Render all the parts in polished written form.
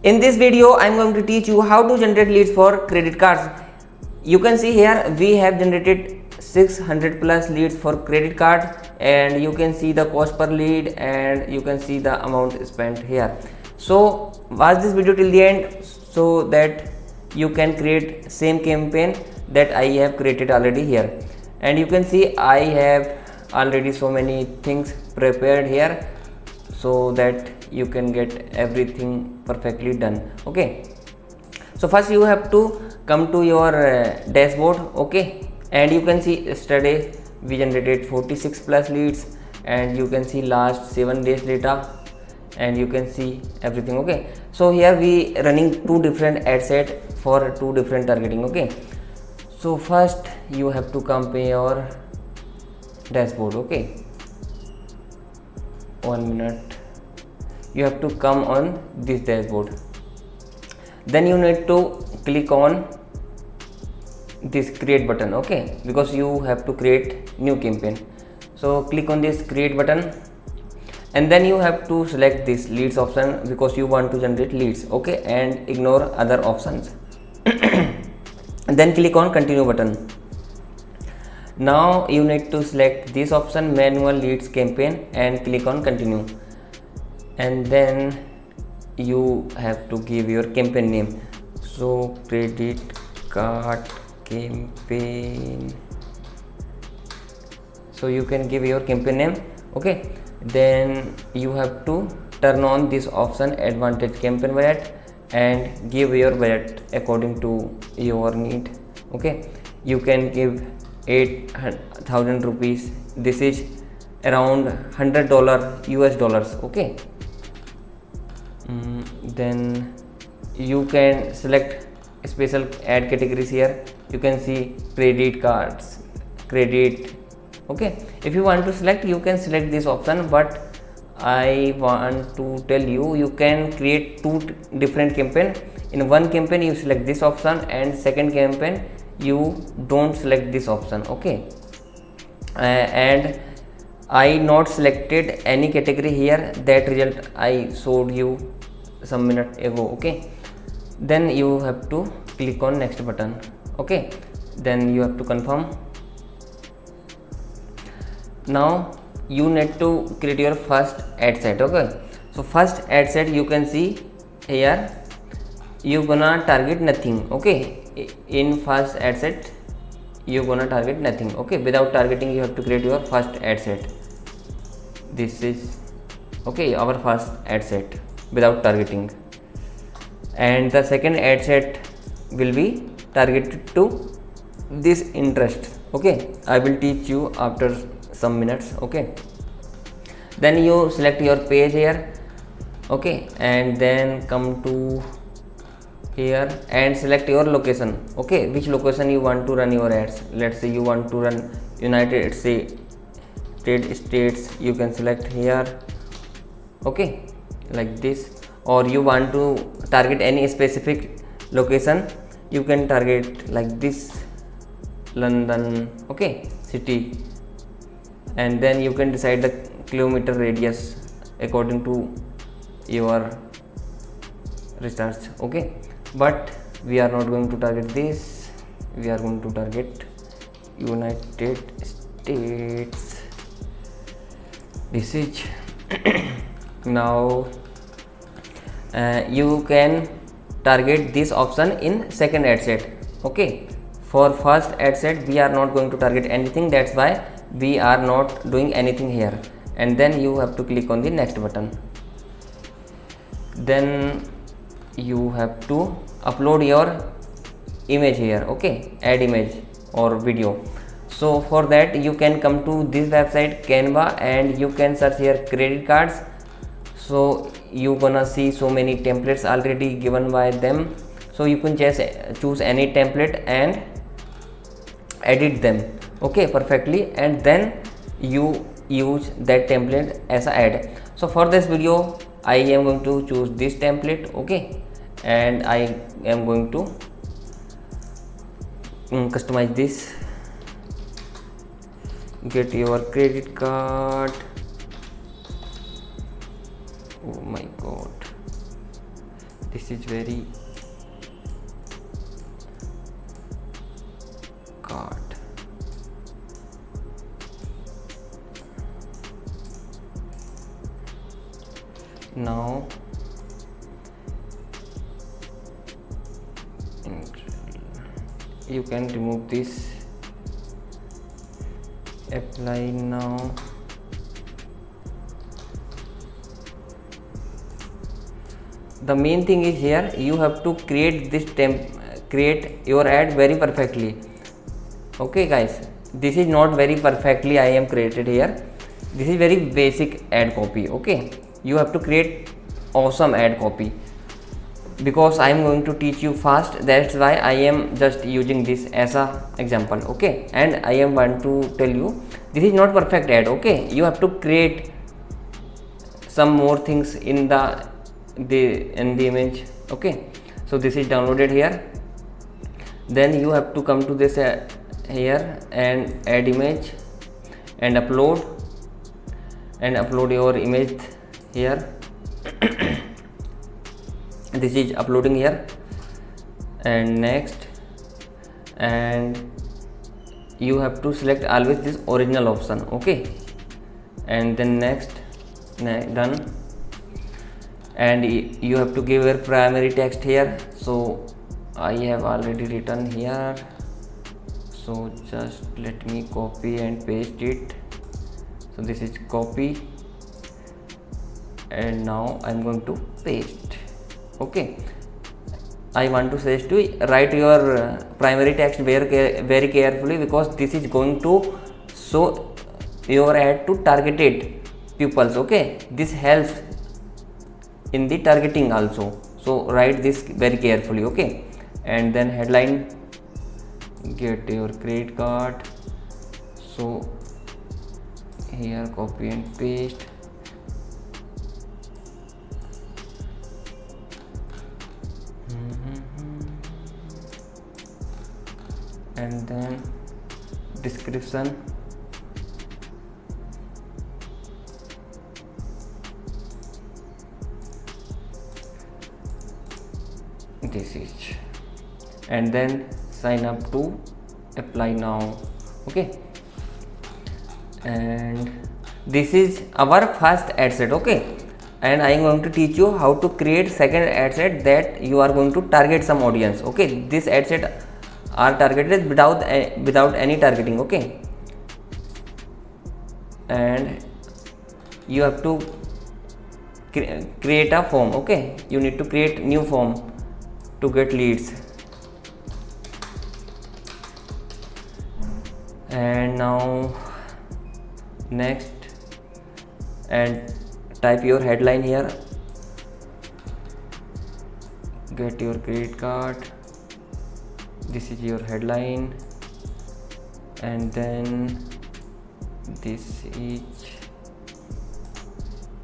In this video I am going to teach you how to generate leads for credit cards. You can see here we have generated 600 plus leads for credit card, and you can see the cost per lead and you can see the amount spent here. So watch this video till the end so that you can create same campaign that I have created already here. And you can see I have already so many things prepared here so that you can get everything perfectly done. Okay, so first you have to come to your dashboard. Okay, and you can see yesterday we generated 46 plus leads, and you can see last 7 days data, and you can see everything. Okay, so here we running two different ad set for two different targeting. Okay, so first you have to come to your dashboard. Okay, 1 minute. You have to come on this dashboard, then you need to click on this create button. Okay, because you have to create new campaign, so click on this create button, and then you have to select this leads option because you want to generate leads. Okay, and ignore other options. Then click on continue button. Now you need to select this option manual leads campaign and click on continue, and then you have to give your campaign name. So credit card campaign, so you can give your campaign name. Okay, then you have to turn on this option advantage campaign budget and give your budget according to your need. Okay, you can give 8,000 rupees. This is around $100 US dollars. Okay, then you can select special ad categories here. You can see credit cards, credit. Okay, if you want to select, you can select this option, but I want to tell you, you can create two different campaign. In one campaign you select this option, and second campaign you don't select this option. Okay, and I not selected any category here. That result I showed you some minute ago. Okay, then you have to click on next button. Okay, then you have to confirm. Now you need to create your first ad set. Okay, so first ad set you can see here, you gonna target nothing. Okay, in first ad set you gonna target nothing. Okay, without targeting you have to create your first ad set. This is okay, our first ad set without targeting, and the second ad set will be targeted to this interest. Okay, I will teach you after some minutes. Okay, then you select your page here. Okay, and then come to here and select your location. Okay, which location you want to run your ads. Let's say you want to run United States, you can select here. Okay, like this, or you want to target any specific location, you can target like this, London. Okay, city, and then you can decide the kilometer radius according to your research. Okay, but we are not going to target this, we are going to target United States. This is now you can target this option in second ad set. Okay, for first ad set we are not going to target anything, that's why we are not doing anything here. And then you have to click on the next button, then you have to upload your image here. Okay, add image or video. So for that you can come to this website Canva, and you can search here credit cards. So you gonna see so many templates already given by them, so you can just choose any template and edit them. Okay, perfectly, and then you use that template as an ad. So for this video I am going to choose this template. Okay, and I am going to customize this. Get your credit card. Oh my god, this is very card. Now you can remove this, apply now. The main thing is here you have to create this create your ad very perfectly. Okay guys, this is not very perfectly I am created here. This is very basic ad copy. Okay, you have to create awesome ad copy, because I am going to teach you fast. That's why I am just using this as a example. Okay, and I am want to tell you this is not perfect ad. Okay, you have to create some more things in the image. Okay, so this is downloaded here. Then you have to come to this here and add image and upload your image here. This is uploading here, and next, and you have to select always this original option. Okay, and then next, done. And you have to give your primary text here. So I have already written here, so just let me copy and paste it. So this is copy, and now I'm going to paste. Okay, I want to suggest you write your primary text very carefully, because this is going to show your ad to targeted pupils. Okay, this helps in the targeting also, so write this very carefully. Okay, and then headline, get your credit card. So here copy and paste, and then description, this is, and then sign up to apply now. Okay, and this is our first ad set. Okay, and I am going to teach you how to create second ad set that you are going to target some audience. Okay, this ad set are targeted without any targeting. Okay, and you have to create a form. Okay, you need to create new form to get leads. And now next, and type your headline here, get your credit card. This is your headline, and then this is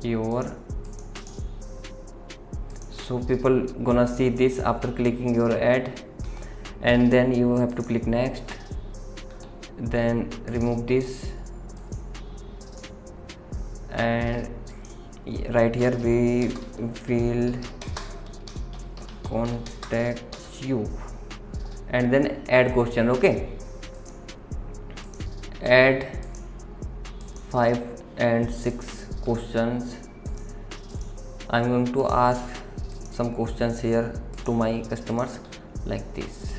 your, so people gonna see this after clicking your ad. And then you have to click next, then remove this, and right here we will contact you, and then add question. Okay, add 5 and 6 questions. I'm going to ask some questions here to my customers, like this.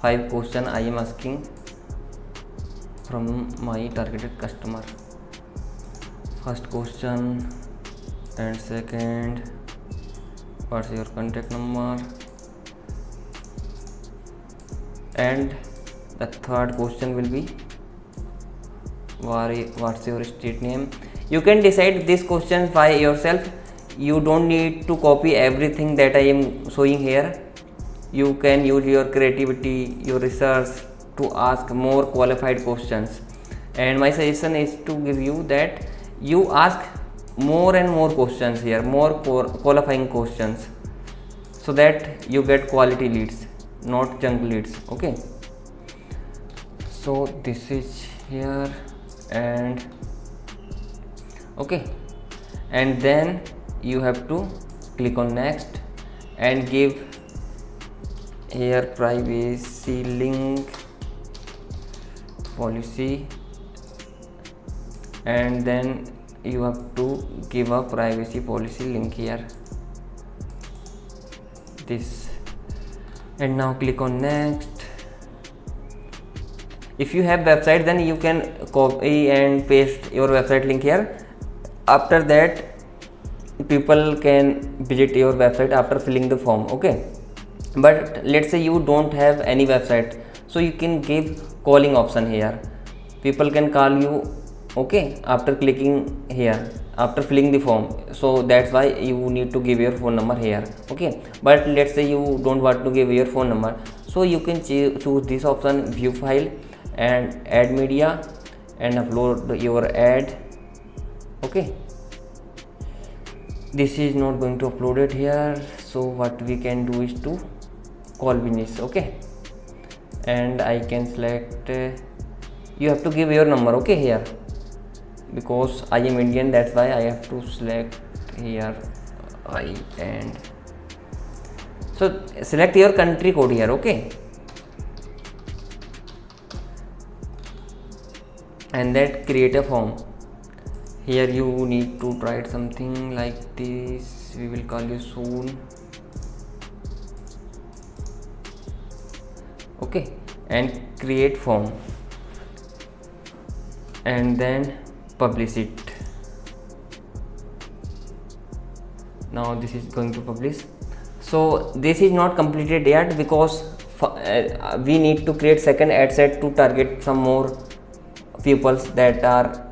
5 questions I am asking from my targeted customer. First question, and second, what's your contact number, and the third question will be what's your state name. You can decide these questions by yourself. You don't need to copy everything that I am showing here. You can use your creativity, your research to ask more qualified questions. And my suggestion is to give you that you ask more and more questions here, more qualifying questions, so that you get quality leads, not junk leads. Okay, so this is here, and okay, and then you have to click on next, and give here privacy link policy, and then you have to give a privacy policy link here, this, and now click on next. If you have website, then you can copy and paste your website link here. After that, people can visit your website after filling the form. Okay, but let's say you don't have any website, so you can give calling option here. People can call you, okay, after clicking here, after filling the form. So that's why you need to give your phone number here. Okay, but let's say you don't want to give your phone number, so you can choose this option, view file and add media, and upload your ad. Okay, this is not going to upload it here, so what we can do is to call business. Okay, and I can select, you have to give your number. Okay, here, because I am Indian, that's why I have to select here I, and so select your country code here. Okay, and that create a form. Here you need to write something like this, we will call you soon. Okay, and create form, and then publish it. Now this is going to publish. So this is not completed yet, because we need to create second ad set to target some more pupils that are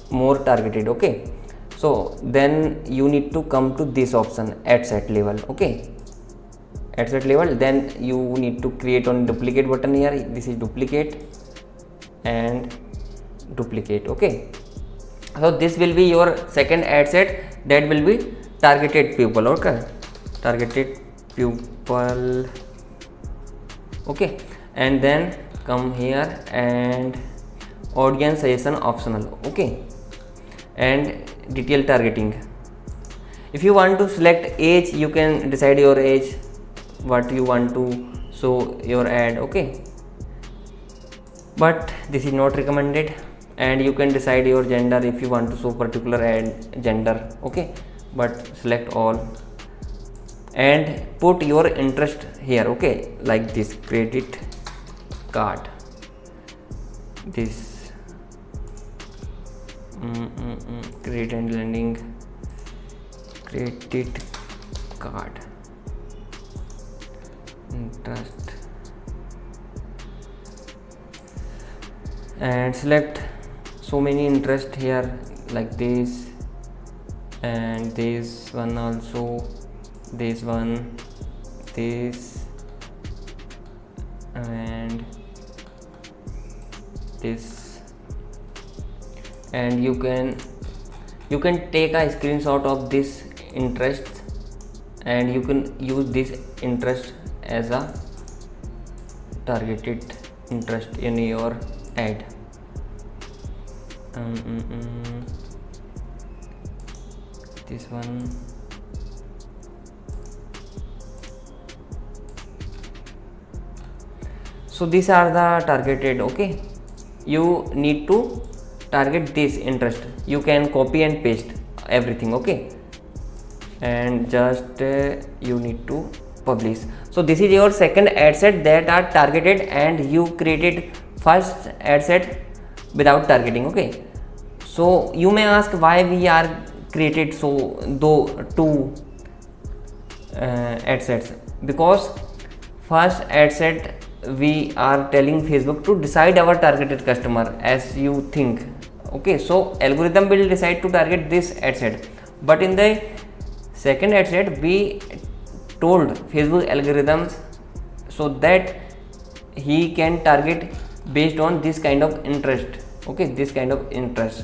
more targeted. Okay, so then you need to come to this option, ad set level. Okay, ad set level, then you need to create on duplicate button here. This is duplicate and duplicate. Okay, so this will be your second ad set, that will be targeted people. Okay, targeted pupil. Okay, and then come here and audience suggestion optional. Okay, and detail targeting. If you want to select age, you can decide your age, what you want to show your ad. Okay, but this is not recommended. And you can decide your gender if you want to show particular ad gender. Okay, but select all and put your interest here. Okay, like this, credit card, this credit and lending, credit card, interest, and select so many interest here, like this, and this one also, this one, this, and this, and you can take a screenshot of this interest, and you can use this interest as a targeted interest in your ad. This one, so these are the targeted. Okay, you need to target this interest. You can copy and paste everything. Okay, and just you need to publish. So this is your second ad set that are targeted, and you created first ad set without targeting. Okay, so you may ask why we are created two ad sets, because first ad set we are telling Facebook to decide our targeted customer as you think. Okay, so algorithm will decide to target this ad set, but in the second ad set we told Facebook algorithms so that he can target based on this kind of interest. Okay, this kind of interest.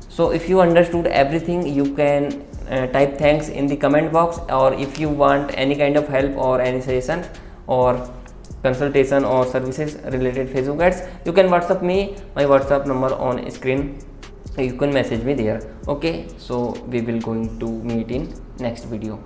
So if you understood everything, you can type thanks in the comment box, or if you want any kind of help or any suggestion or consultation or services related Facebook ads, you can WhatsApp me. My WhatsApp number on screen, you can message me there. Okay, so we will going to meet in next video.